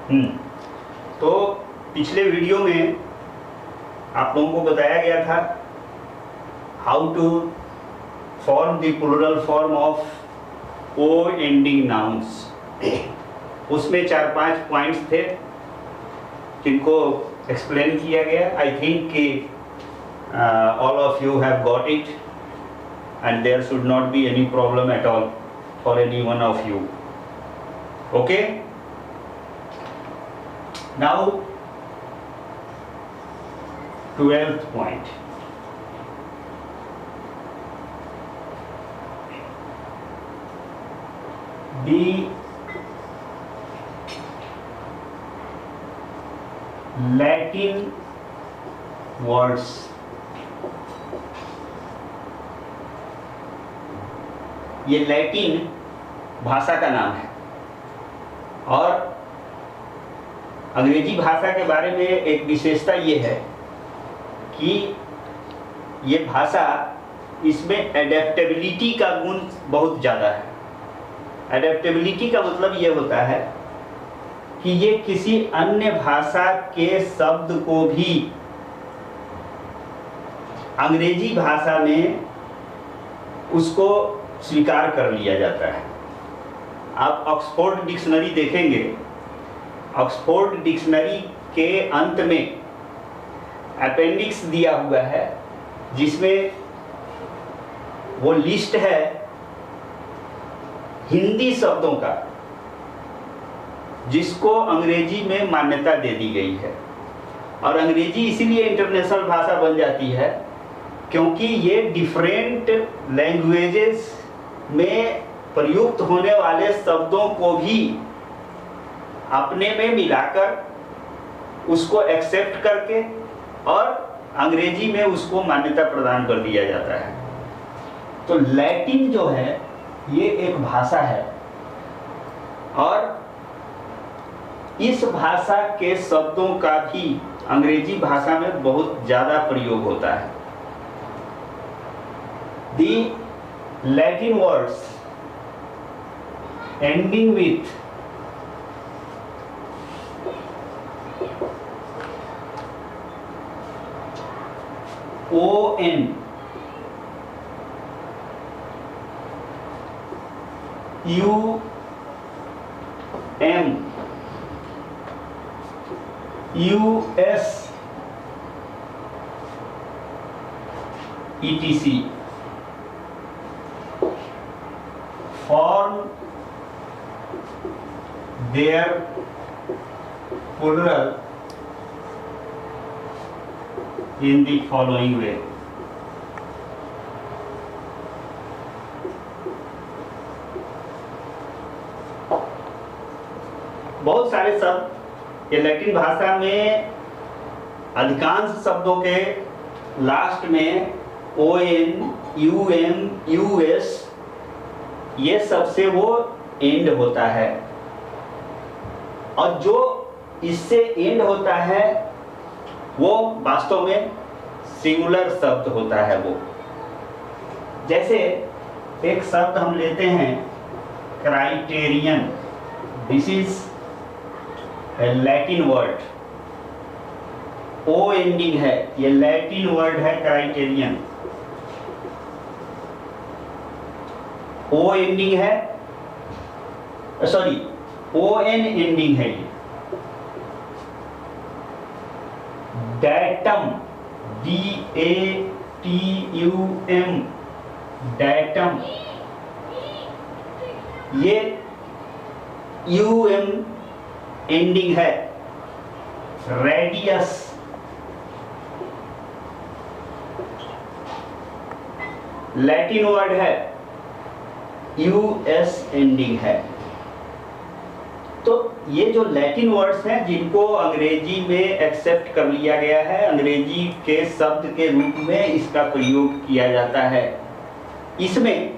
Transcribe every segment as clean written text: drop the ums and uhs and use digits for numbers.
तो पिछले वीडियो में आप लोगों को बताया गया था how to form the plural form of O ending nouns. उसमें 4-5 पॉइंट्स थे जिनको एक्सप्लेन किया गया। आई थिंक कि all of you have got it and there should not be any problem at all for any one of you. Okay, now 12th point. The Latin words ये Latin भाषा का नाम है और अंग्रेजी भाषा के बारे में एक विशेषता ये है कि ये भाषा, इसमें एडेप्टेबिलिटी का गुण बहुत ज़्यादा है। एडेप्टेबिलिटी का मतलब ये होता है कि ये किसी अन्य भाषा के शब्द को भी अंग्रेजी भाषा में उसको स्वीकार कर लिया जाता है। आप ऑक्सफोर्ड डिक्शनरी देखेंगे, ऑक्सफोर्ड डिक्शनरी के अंत में अपेंडिक्स दिया हुआ है जिसमें वो लिस्ट है हिंदी शब्दों का जिसको अंग्रेजी में मान्यता दे दी गई है। और अंग्रेजी इसीलिए इंटरनेशनल भाषा बन जाती है क्योंकि ये डिफरेंट लैंग्वेजेस में प्रयुक्त होने वाले शब्दों को भी अपने में मिलाकर उसको एक्सेप्ट करके और अंग्रेजी में उसको मान्यता प्रदान कर दिया जाता है। तो लैटिन जो है ये एक भाषा है और इस भाषा के शब्दों का भी अंग्रेजी भाषा में बहुत ज़्यादा प्रयोग होता है। The Latin words ending with ON UM US ETC form their plural in the following way. बहुत सारे शब्द ये लैटिन भाषा में अधिकांश शब्दों के लास्ट में ON UM US ये सबसे वो एंड होता है और जो इससे एंड होता है वो वास्तव में सिंगुलर शब्द होता है। वो जैसे एक शब्द हम लेते हैं criterion, this is a Latin word, O ending है, ये लैटिन वर्ड है क्राइटेरियन, ओ एंडिंग है, सॉरी ON एंडिंग है। ये डेटम DATUM डेटम, ये UM एंडिंग है। रेडियस लैटिन वर्ड है, US एंडिंग है। तो ये जो लैटिन वर्ड्स हैं जिनको अंग्रेजी में एक्सेप्ट कर लिया गया है, अंग्रेजी के शब्द के रूप में इसका प्रयोग किया जाता है। इसमें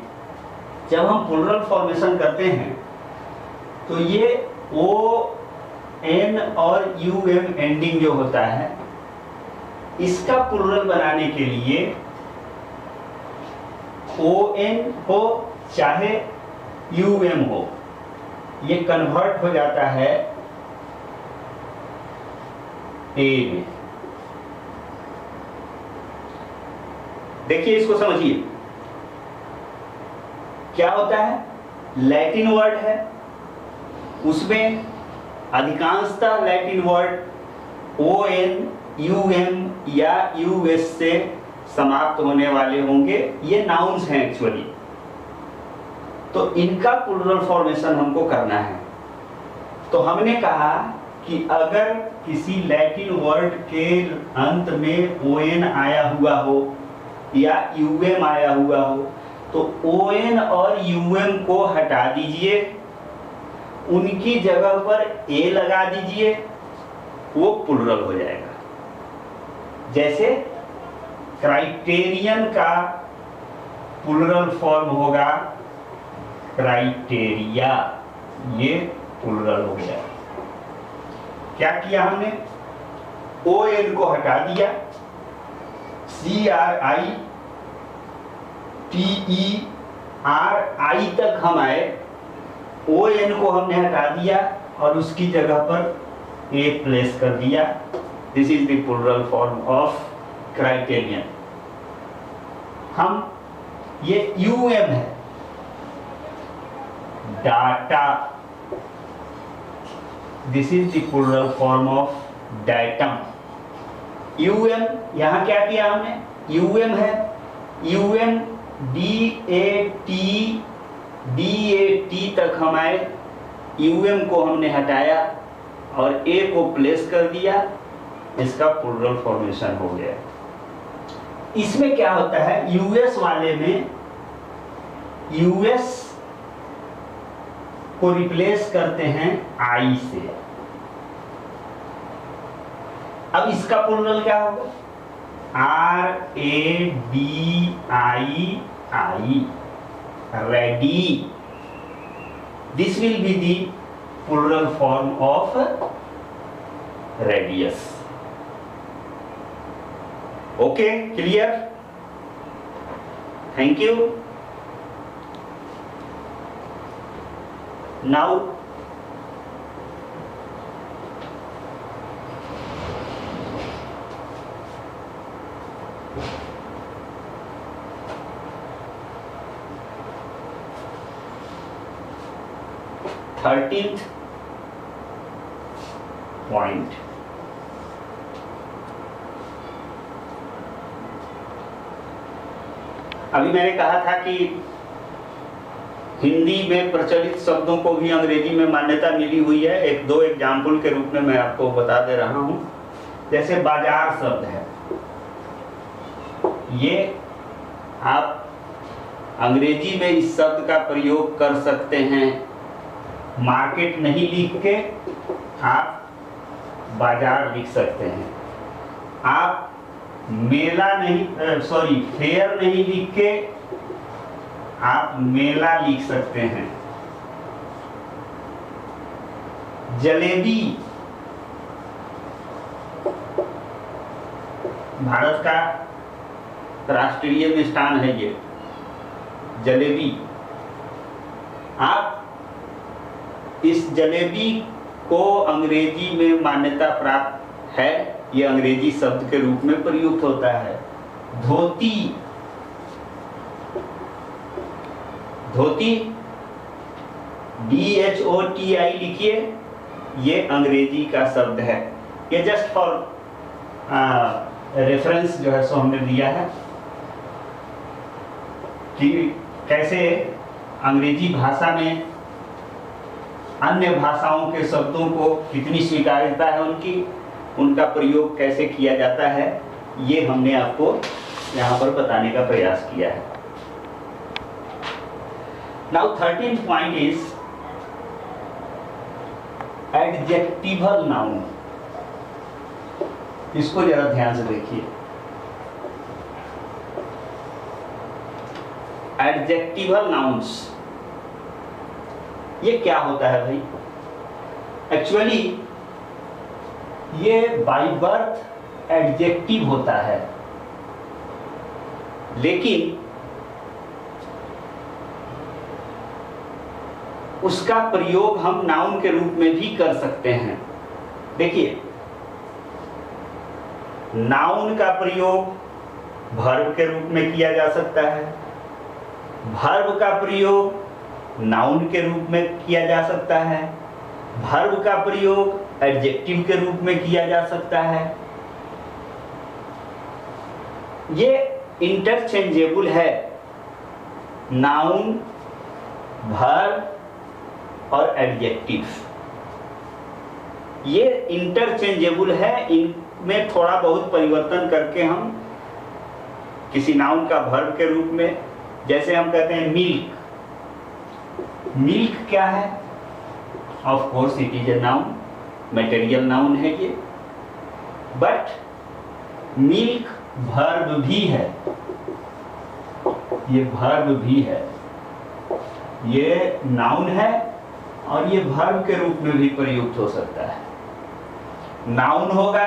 जब हम प्लूरल फॉर्मेशन करते हैं तो ये ON और UM एंडिंग जो होता है इसका प्लूरल बनाने के लिए ON हो चाहे UM हो, ये कन्वर्ट हो जाता है ए में। देखिए इसको समझिए, क्या होता है, लैटिन वर्ड है, उसमें अधिकांशतः लैटिन वर्ड ON, UM या US से समाप्त होने वाले होंगे, ये नाउन्स हैं एक्चुअली। तो इनका प्लूरल फॉर्मेशन हमको करना है। तो हमने कहा कि अगर किसी लैटिन वर्ड के अंत में ON आया हुआ हो या UM आया हुआ हो, तो ON और UM को हटा दीजिए, उनकी जगह पर A लगा दीजिए, वो प्लूरल हो जाएगा। जैसे क्राइटेरियन का प्लूरल फॉर्म होगा क्राइटेरिया, ये प्लूरल हो गया। क्या किया हमने, ON को हटा दिया, CRITERI तक हम आए, ON को हमने हटा दिया और उसकी जगह पर A प्लेस कर दिया। This is the plural form of criterion. हम ये UM है, data, this is the plural form of datum. UM यहां क्या किया हमने, UM है, UM DAT तक हम आए, UM को हमने हटाया और A को प्लेस कर दिया, इसका प्लूरल फॉर्मेशन हो गया। इसमें क्या होता है, US वाले में US को रिप्लेस करते हैं I से। अब इसका प्लूरल क्या होगा, RADII, ready. This will be the plural form of radius. Okay, clear? Thank you. Now thirteenth point, अभी मैंने कहा था कि हिंदी में प्रचलित शब्दों को भी अंग्रेजी में मान्यता मिली हुई है। एक दो एग्जाम्पल के रूप में मैं आपको बता दे रहा हूं। जैसे बाजार शब्द है, ये आप अंग्रेजी में इस शब्द का प्रयोग कर सकते हैं, मार्केट नहीं लिख के आप बाजार लिख सकते हैं। आप मेला नहीं, फेयर नहीं लिख के आप मेला लिख सकते हैं। जलेबी भारत का राष्ट्रीय मिष्ठान है, ये जलेबी। आप इस जलेबी को अंग्रेजी में मान्यता प्राप्त है, ये अंग्रेजी शब्द के रूप में प्रयुक्त होता है। धोती, धोती DHOTI लिखिए, ये अंग्रेजी का शब्द है। ये जस्ट फॉर रेफरेंस जो है सो हमने दिया है कि कैसे अंग्रेजी भाषा में अन्य भाषाओं के शब्दों को कितनी स्वीकार्यता है उनका प्रयोग कैसे किया जाता है, ये हमने आपको यहाँ पर बताने का प्रयास किया है। Now 13th point is adjectival noun। इसको जरा ध्यान से देखिए। एडजेक्टिवल नाउन्स, ये क्या होता है भाई? एक्चुअली ये बाय बर्थ एडजेक्टिव होता है, लेकिन उसका प्रयोग हम नाउन के रूप में भी कर सकते हैं। देखिए, नाउन का प्रयोग वर्ब के रूप में किया जा सकता है, वर्ब का प्रयोग नाउन के रूप में किया जा सकता है, वर्ब का प्रयोग एडजेक्टिव के रूप में किया जा सकता है। ये इंटरचेंजेबल है, नाउन, वर्ब और एडजेक्टिव ये इंटरचेंजेबल है। इनमें थोड़ा बहुत परिवर्तन करके हम किसी नाउन का वर्ब के रूप में, जैसे हम कहते हैं मिल्क, मिल्क क्या है? Of course it is a noun, material noun है ये, बट मिल्क वर्ब भी है, ये वर्ब भी है, ये नाउन है और ये वर्ब के रूप में भी प्रयुक्त हो सकता है। नाउन होगा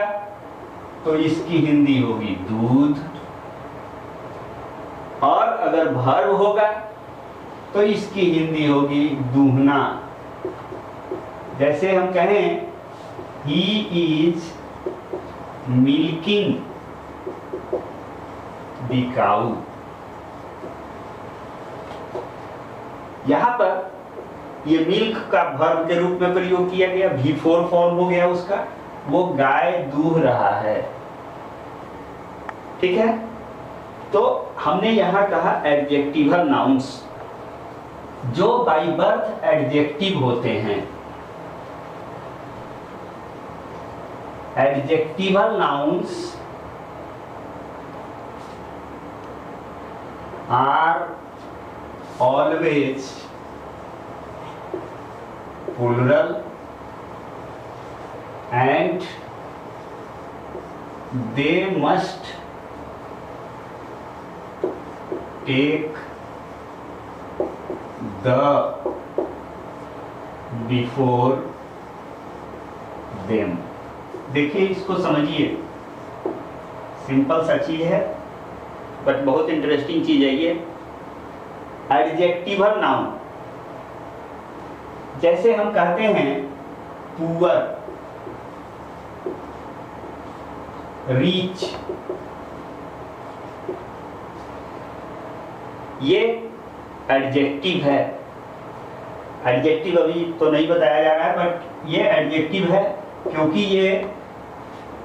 तो इसकी हिंदी होगी दूध, और अगर वर्ब होगा तो इसकी हिंदी होगी दूहना। जैसे हम कहें ही इज मिल्किंग द काऊ, यहां पर ये मिल्क का वर्ब के रूप में प्रयोग किया गया, V4 फॉर्म हो गया उसका, वो गाय दूह रहा है। ठीक है, तो हमने यहां कहा एडजेक्टिवल नाउन्स जो बाय बर्थ एडजेक्टिव होते हैं। Adjectival nouns are always plural and they must take the before them। देखिए इसको समझिए, सिंपल सा चीज है बट बहुत इंटरेस्टिंग चीज है ये। एडजेक्टिवल नाउन, जैसे हम कहते हैं पुअर, रीच, ये एडजेक्टिव है। एडजेक्टिव अभी तो नहीं बताया जा रहा है बट ये एडजेक्टिव है क्योंकि ये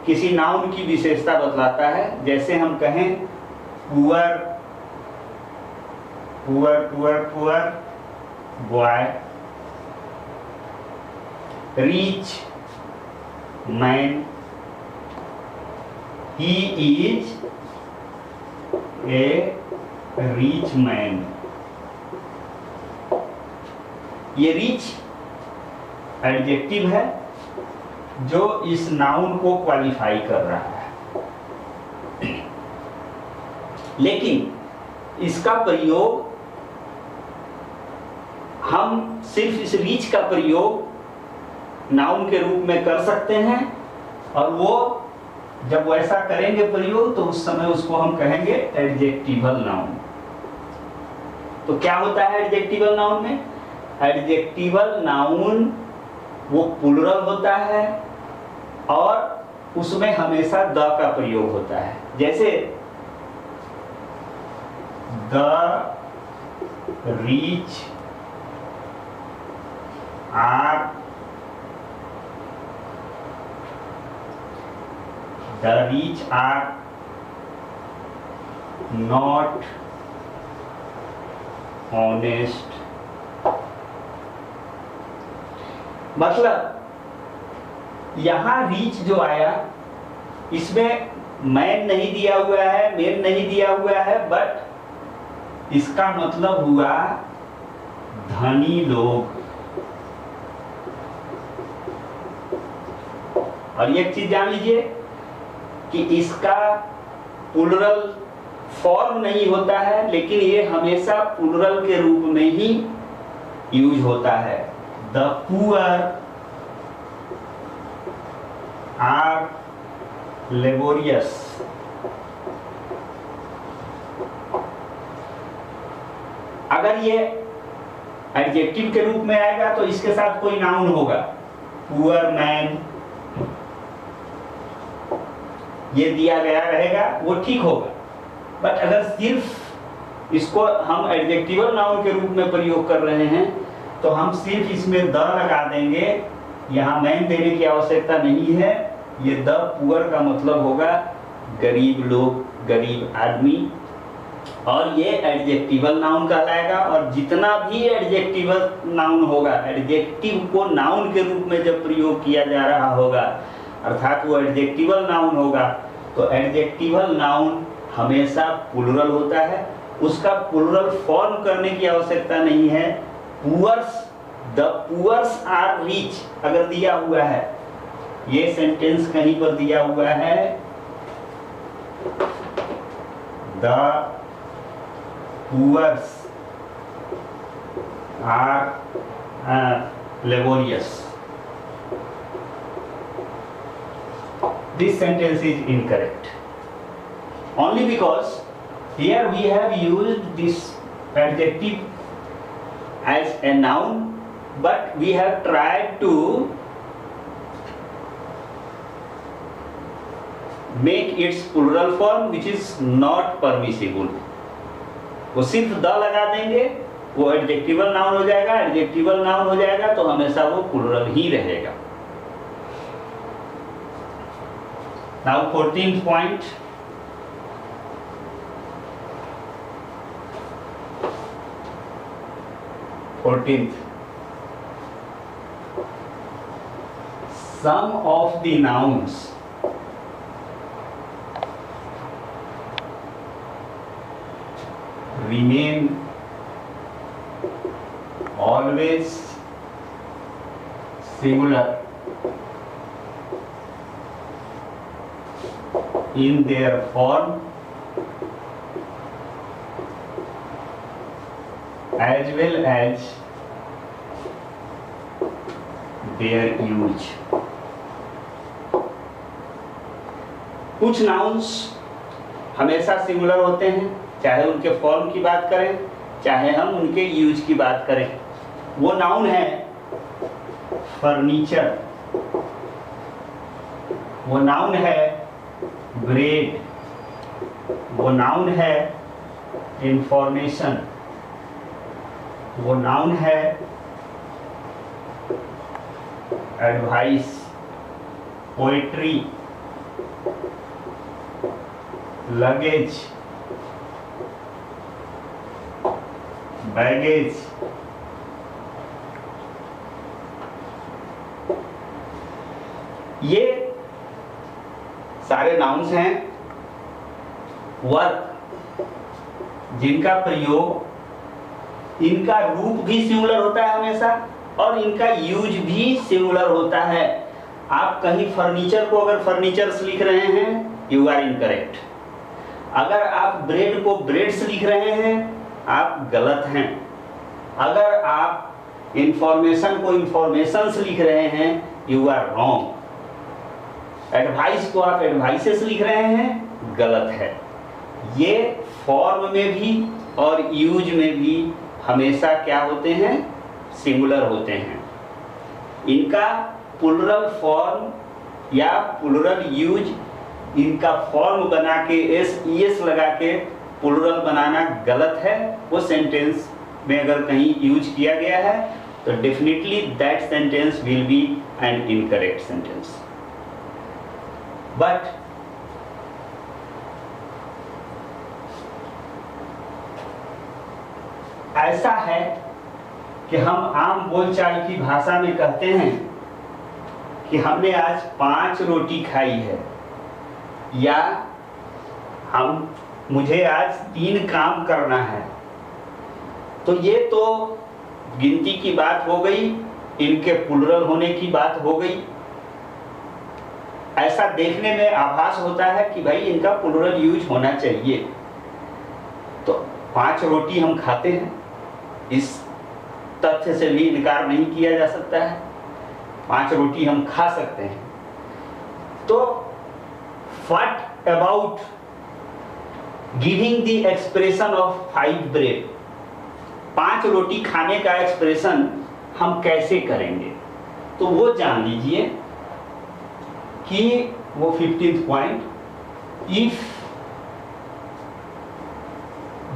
किसी नाउन की विशेषता बतलाता है। जैसे हम कहें poor, poor poor poor boy, reach man, he is a rich man। ये रिच एडजेक्टिव है जो इस नाउन को क्वालिफाई कर रहा है, लेकिन इसका प्रयोग हम सिर्फ इस रिच का प्रयोग नाउन के रूप में कर सकते हैं, और वो जब वैसा करेंगे प्रयोग तो उस समय उसको हम कहेंगे एडजेक्टिवल नाउन। तो क्या होता है एडजेक्टिवल नाउन में? एडजेक्टिवल नाउन वो प्लुरल होता है और उसमें हमेशा द का प्रयोग होता है। जैसे the reach our, the rich are not honest। मतलब यहां रीच जो आया इसमें मैन नहीं दिया हुआ है, मेन नहीं दिया हुआ है, बट इसका मतलब हुआ धनी लोग। और एक चीज जान लीजिए कि इसका प्लुरल फॉर्म नहीं होता है, लेकिन ये हमेशा प्लुरल के रूप में ही यूज होता है। The poor are laborious. अगर ये एडजेक्टिव के रूप में आएगा तो इसके साथ कोई नाउन होगा, पुअर मैन, ये दिया गया रहेगा वो ठीक होगा। बट अगर सिर्फ इसको हम एडजेक्टिवल नाउन के रूप में प्रयोग कर रहे हैं तो हम सिर्फ इसमें द लगा देंगे, यहाँ मैन देने की आवश्यकता नहीं है। ये द पुअर का मतलब होगा गरीब लोग, गरीब आदमी, और ये एडजेक्टिवल नाउन कहलाएगा। और जितना भी एडजेक्टिवल नाउन होगा, एडजेक्टिव को नाउन के रूप में जब प्रयोग किया जा रहा होगा अर्थात वो एडजेक्टिवल नाउन होगा, तो एडजेक्टिवल नाउन हमेशा प्लुरल होता है, उसका प्लुरल फॉर्म करने की आवश्यकता नहीं है। Poors, the poors are rich अगर दिया हुआ है, ये सेंटेंस कहीं पर दिया हुआ है, the poors are laborious, this sentence is incorrect only because here we have used this adjective as a noun, but we have tried to make its plural form which is not permissible। वो सिर्फ the लगा देंगे, वो adjectival noun हो जाएगा, adjectival noun हो जाएगा तो हमेशा वो प्लुरल ही रहेगा। Now 14th point, some of the nouns remain always singular in their form as well as their use। कुछ नाउन्स हमेशा सिंगुलर होते हैं, चाहे उनके फॉर्म की बात करें चाहे हम उनके यूज की बात करें। वो नाउन है फर्नीचर, वो नाउन है ब्रेड, वो नाउन है इंफॉर्मेशन, वो नाउन है एडवाइस, पोएट्री, लगेज, बैगेज। ये सारे नाउन्स हैं। वर्क, जिनका प्रयोग, इनका रूप भी सिंगुलर होता है हमेशा और इनका यूज भी सिंगुलर होता है। आप कहीं फर्नीचर को अगर फर्नीचर्स लिख रहे हैं, यू आर इनकरेक्ट। अगर आप ब्रेड को ब्रेड्स लिख रहे हैं, आप गलत हैं। अगर आप इंफॉर्मेशन को इंफॉर्मेशंस लिख रहे हैं, यू आर रॉन्ग। एडवाइस को आप एडवाइसेस लिख रहे हैं, गलत है। ये फॉर्म में भी और यूज में भी हमेशा क्या होते हैं? सिंगुलर होते हैं। इनका प्लुरल फॉर्म या प्लुरल यूज, इनका फॉर्म बना के एस लगा के प्लुरल बनाना गलत है। वो सेंटेंस में अगर कहीं यूज किया गया है तो definitely that sentence will be an incorrect sentence. But ऐसा है कि हम आम बोलचाल की भाषा में कहते हैं कि हमने आज 5 रोटी खाई है, या मुझे आज 3 काम करना है। तो ये तो गिनती की बात हो गई, इनके प्लुरल होने की बात हो गई। ऐसा देखने में आभास होता है कि भाई इनका प्लुरल यूज होना चाहिए। तो 5 रोटी हम खाते हैं, इस तथ्य से भी इनकार नहीं किया जा सकता है। 5 रोटी हम खा सकते हैं। तो what about giving the expression of 5 bread? 5 रोटी खाने का एक्सप्रेशन हम कैसे करेंगे? तो वो जान लीजिए कि वो 15th point if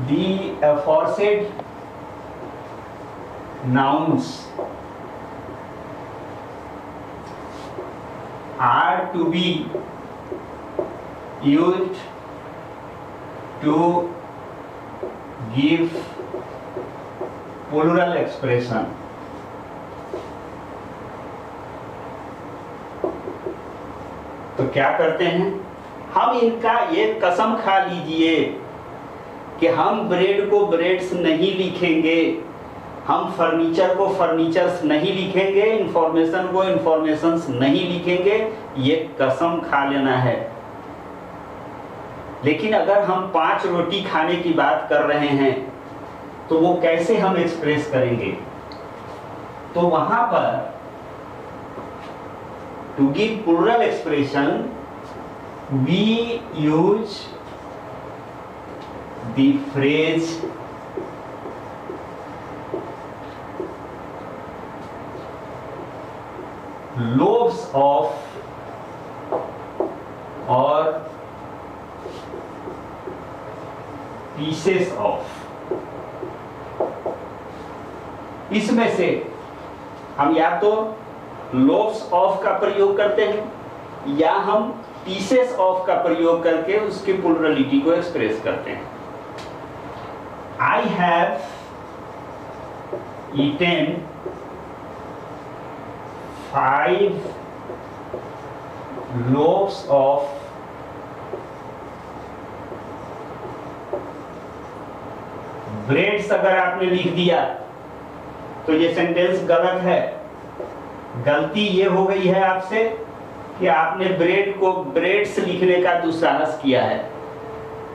the aforesaid nouns are to be used to give plural expression, तो क्या करते हैं हम, इनका ये कसम खा लीजिए कि हम ब्रेड को ब्रेड्स नहीं लिखेंगे, हम फर्नीचर को फर्नीचर्स नहीं लिखेंगे, इंफॉर्मेशन को इंफॉर्मेशंस नहीं लिखेंगे, ये कसम खा लेना है। लेकिन अगर हम 5 रोटी खाने की बात कर रहे हैं तो वो कैसे हम एक्सप्रेस करेंगे? तो वहां पर to give plural expression we use the phrase loaves of और pieces of। इसमें से हम या तो loaves of का प्रयोग करते हैं या हम pieces of का प्रयोग करके उसकी प्लूरलिटी को एक्सप्रेस करते हैं। I have eaten 5 loaves of breads अगर आपने लिख दिया तो ये सेंटेंस गलत है। गलती ये हो गई है आपसे कि आपने ब्रेड को ब्रेड्स लिखने का दुस्साहस किया है,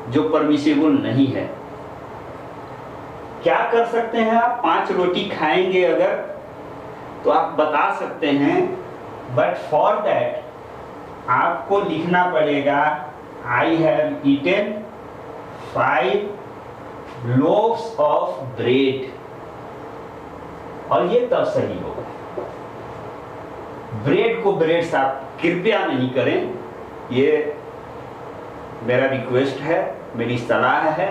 जो परमिसिबल नहीं है। क्या कर सकते हैं आप? 5 रोटी खाएंगे अगर तो आप बता सकते हैं, बट फॉर दैट आपको लिखना पड़ेगा I have eaten 5 loaves of bread, और ये तब सही होगा। ब्रेड को ब्रेड्स आप कृपया नहीं करें, ये मेरा रिक्वेस्ट है, मेरी सलाह है।